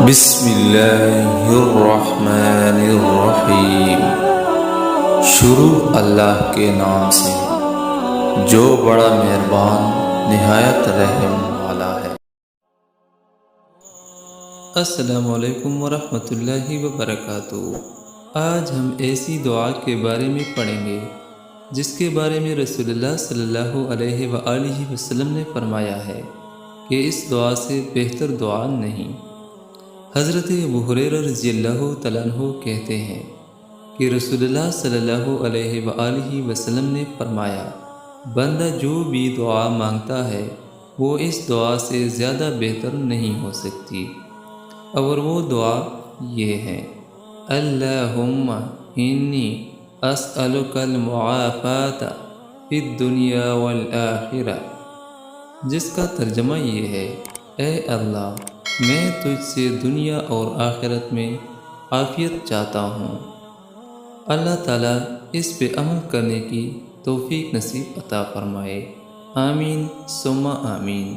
بسم اللہ الرحمن الرحیم۔ شروع اللہ کے نام سے جو بڑا مہربان نہایت رحم والا ہے۔ السلام علیکم ورحمۃ اللہ وبرکاتہ۔ آج ہم ایسی دعا کے بارے میں پڑھیں گے جس کے بارے میں رسول اللہ صلی اللہ علیہ وآلہ وسلم نے فرمایا ہے کہ اس دعا سے بہتر دعا نہیں۔ حضرت ابو ہریرہ رضی اللہ تعالیٰ عنہ کہتے ہیں کہ رسول اللہ صلی اللہ علیہ وآلہ وسلم نے فرمایا، بندہ جو بھی دعا مانگتا ہے وہ اس دعا سے زیادہ بہتر نہیں ہو سکتی، اور وہ دعا یہ ہے: اللہم انی اسألک المعافاۃ فی الدنیا والآخرہ، جس کا ترجمہ یہ ہے: اے اللہ، میں تجھ سے دنیا اور آخرت میں عافیت چاہتا ہوں۔ اللہ تعالیٰ اس پہ عمل کرنے کی توفیق نصیب عطا فرمائے۔ آمین ثم آمین۔